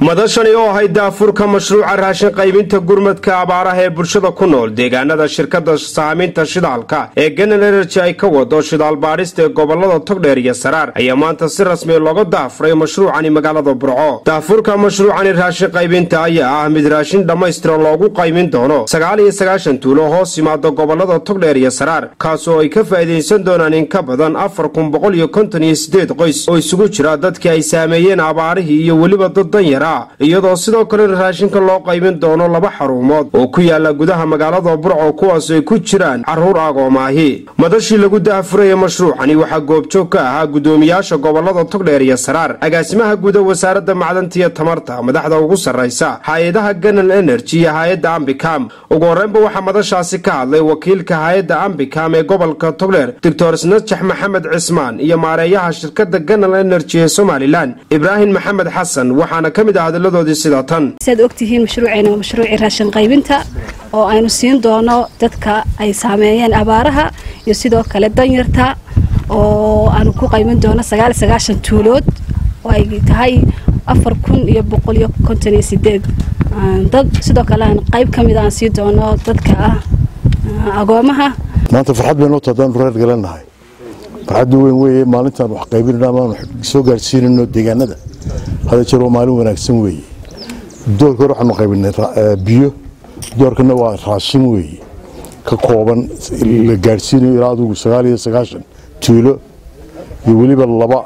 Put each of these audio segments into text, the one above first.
madashani oo ahayd daafurka mashruuca raashin qaybinta gurmadka abaaraha ee bulshada ku nool deegaanada shirkada saamiinta shidaalka ee Genel Energy ay ka wado shidaal baadhista ee gobolada Togdheer iyo Saraar ayaa maanta si rasmi looga daafuray mashruucani magaalada Burco. Daafurka mashruucani raashin qaybinta ayaa ah mid raashin dhammaystiran loogu qaybin doono 99 tuulo hoos yimaada gobolada Togdheer iyo Saraar kaas oo ay ka faa'iideysan doonaan in ka badan 4158 qoys oo isugu jira dadkii ay saameeyeen abaarihii iyo waliba dad danyar iyadoo sidoo kale raashinka loo qaybin doono 2 xarumood oo ku yaala gudaha magaalada Burco kuwaas ay ku jiraan caruur agoomahi. Madashii lagu daafuray mashruucani waxa goobjoog ka ahaa gudoomiyaasha gobolada Togdheer iyo Saraar, agaasimaha guud ee wasaaradda macdanta iyo tamarta, madaxda ugu sareysa hay'adaha Genel Energy iyo hay'adda Ambicam. Ugu horeynba waxa madashaasi ka hadlay wakiilka hay'adda Ambicam ee gobolka Togdheer, Dr. Najax Maxamed Cismaan, iyo maareeyaha shirkadda Genel Energy ee Somaliland, Ibrahim Maxamed Xasan, waxaana kamid hadaladoodii sida tan. Saad ogtihiin mashruuceena mashruuci raashin qaybinta oo aynu siin doono dadka ay saameeyeen abaaraha iyo sidoo kale danyarta oo aanu ku qaybin doono 99 tuulood oo ay tahay 4158 dad sidoo kale aan qayb kamid ah siin doono dadka agoomaha. maanta farxad weyn oo tadan reer galanahay farxad weyn weeye maalintan wax qaybinayna ama soo gaarsiinayno deegaanada hada jiro maalin wanaagsan weeye doorka waxaanu qaybinay biyo doorkana waa raashin weeye ka kooban la gaarsiinayo ilaa 99 tuulo iyo waliba 2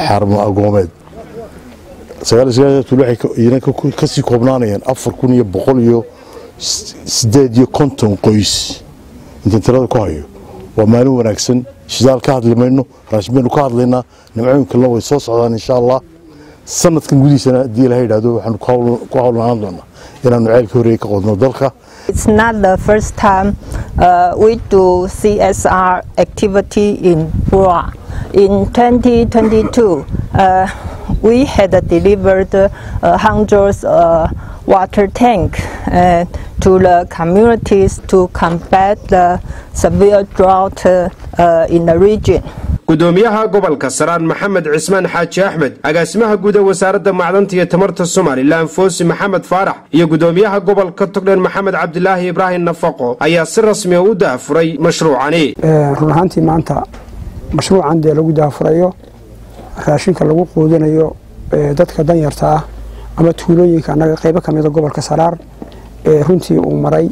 xarmo agoomeed 99 tuulo ay ka sii koobnaanayaan 4158 qoys inta tirada ku hayo waa maalin wanaagsan shidaal ka hadlimayno raashin ka hadlaynaa nimcooyinka la way soo socdaan insha Allah sanadkan gudihiisana hadii la yiraahdo waxaan ku hawlaan doonaa inaan ceelka horeey ka qodno dalka. It's not the first time we do CSR activity in Burco. In 2022 we had delivered hundreds water tank to the communities to combat the severe drought in the region. gudoomiyaha gobolka Saraar Maxamed Cismaan Xaaji Axmed, agaasimaha guud ee wasaaradda macdanta iyo tamarta Somaliland Foosi Maxamed Faarax, iyo gudoomiyaha gobolka Togdheer Maxamed Cabdilaahi Ibrahim Nafaqo ayaa si rasmi ah u daafuray mashruucani. run ahaantii maanta mashruucan lagu daafurayo raashinka lagu qoodinayo dadka danyarta ah ama tuulooyinka anaga qayb ka mid ah gobolka Saraar runtii uu maray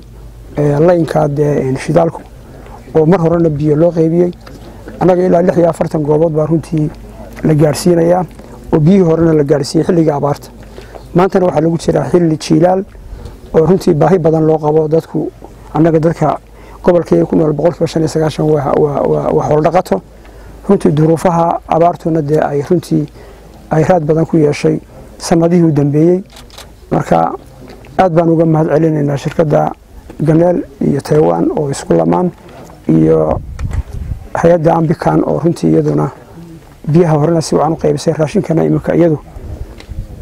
laynka shidaalku oo mar horena biyo loo qaybiyay anaga ilaa 46 goobood baa runtii la gaarsiinaya oo biyo horena la gaarsiiyay xilliga abaarta. maantana waxa lagu jiraa xilli jiilaal oo runtii baahi badan loo qabo dadku anaga dadka gobolka ku nool 195 waa xoolo dhaqato runtii duruufaha abaartuna ay runtii ay raad badan ku yeeshay sanadihii u dambeeyay. marka aad baan uga mahad celinaynaa shirkadda Genel iyo Taiwan oo isku lamaan iyo hay'adda Ambicam oo runtii iyaduna biyaha horena si wacan u qaybisay raashinkana imika iyadu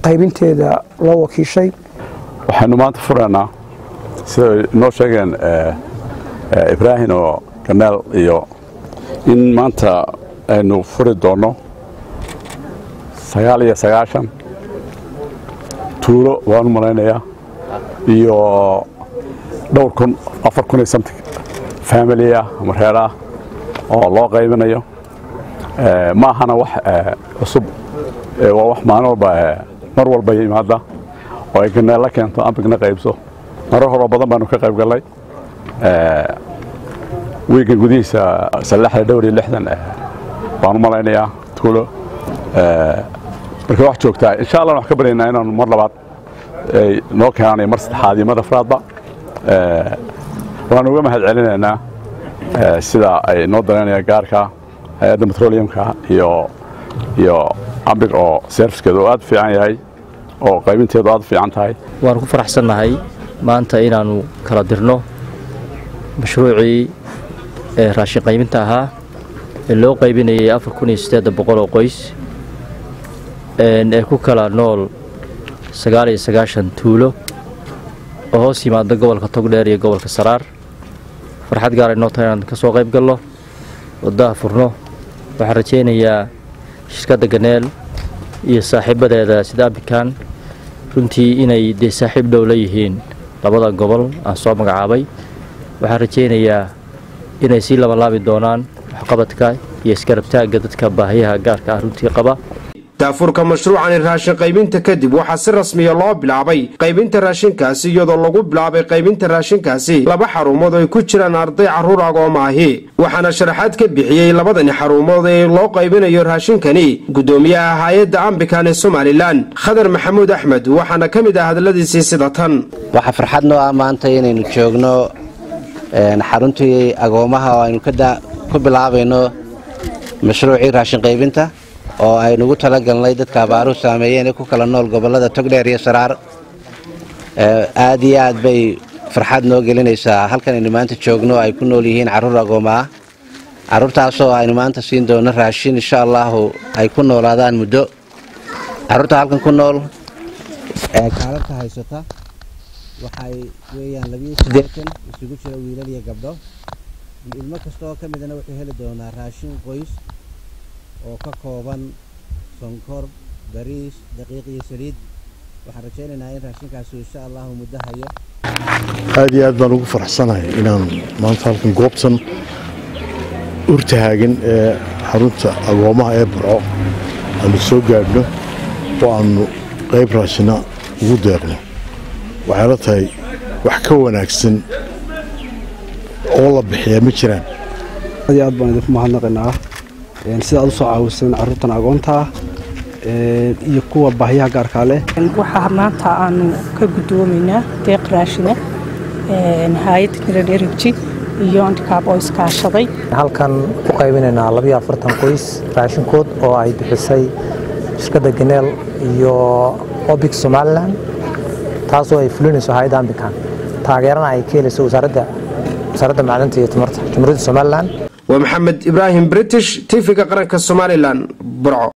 qaybinteeda loo wakiishay. waxaanu maanta furaynaa sida noo sheegeen Ibrahim oo Genel iyo in maanta aynu furi doono 99 tuulo waan malaynayaa iyo dhowr kun 4000 something family ama reer oo loo qaybinayo ma ahana wax cusub waa wax maalin walba mar walba yimaada oo ay Genel la keento Ambicna qaybso marar hore badan baanu ka qayb galnay weegan gudihiisa salaxda dhowr iyo 60 baan malaynayaa tuulo marka wax joogtaa insha Allah wax ka bareynaa inaan mar labaad noo keenay mar saddexaad iyo mar afraadba waan uga mahad celinaynaa sida ay noo dareynayaan gaarka hay'adda petroleumka iyo Ambic oo servicekeedu aad fiican yahay oo qaybinteedu aad fiican tahay. waan ku faraxsanahay maanta inaanu kala dirno mashruucii raashin qaybinta ahaa ee loo qaybinayay 4800 qoys ee ku kala nool 99 tuulo oo hoos yimaada gobolka Togdheer iyo gobolka Saraar. farxad gaar ah inoo tahay inaan ka soo qayb galno oo daafurno. waxaan rajaynayaa shirkadda Genel iyo saaxiibadeeda sida Ambicam runtii inay dee saaxiib dhow la yihiin labada gobol aan soo magacaabay waxaan rajaynayaa inay sii labalaabi doonaan waxqabadka iyo iskarabtaagga dadka baahiyaha gaarka ah runtii qaba. daafurka mashruucan raashin qaybinta kadib waxaa si rasmiya loo bilaabay qaybinta raashinkaasi iyadoo lagu bilaabay qaybinta raashinkaasi 2 xarumood oo ay ku jiraan arday carruur agoon ahi waxaana sharaxaad ka bixiyay labadani xarumood ee loo qaybinayo raashinkani gudoomiyaha hay'adda Ambikan ee Somaliland Khadar Maxamuud Axmed waxaana kamid ah hadaladiisii sida tan. waxa farxad noo ah maanta inaynu joogno xaruntii agoomaha oo aynu ku bilaabayno mashruucii raashin qaybinta oo ay nagu talagalnay dadka abaaruhu saameeyeen ee ku kala nool gobolada Togdheer iyo Saraar. aad iyo aad bay farxad noo gelinaysaa halkan aynu maanta joogno ay ku nool yihiin carruur agooma ah carruurtaasoo aynu maanta siin doono raashin insha Allah ay ku noolaadaan muddo. carruurta halkan ku nool kaalarka haysata waxay weeyaan 28 isugu jira wiilal iyo gabdho. ilmo kasta oo ka midna wuxuu heli doonaa raashin qoys oo ka kooban sonkor, bariis, daqiiq iyo saliid. waxaan rajaynaynaa in raashinkaas insha Allah muddo hayo. aad iyo aad baan ugu faraxsanahay inaan maanta halkan goobtan urtaagan ee xarunta agoomaha ee Burco aanu soo gaadhno oo aanu qayb raashina ugu deeqno. waxay la tahay wax ka wanaagsan oo la bixiyaa ma jiraan. aad iyo aad baan idinku mahadnaqaynaa sida aad u soo caawiseen carruurtan agoonta iyo kuwa baahiyaha gaarka leh. waxaa maanta aanu ka gudoomaynaa deeq raashina hay'adda Energy iyo Handicap oo iskaashaday. halkan ku qaybinaynaa 42 qoys raashinkood oo ay bixisay shirkadda Genel iyo Obic Somaliland taasoo ay fulinayso hay'adda Ambikan taageerana ay ka helayso wasaaradda macdanta iyo tamarta Jamhuuriyadda Somaliland. ومحمد إبراهيم بريتش تيفيق قرنك الصوماليلان برعو.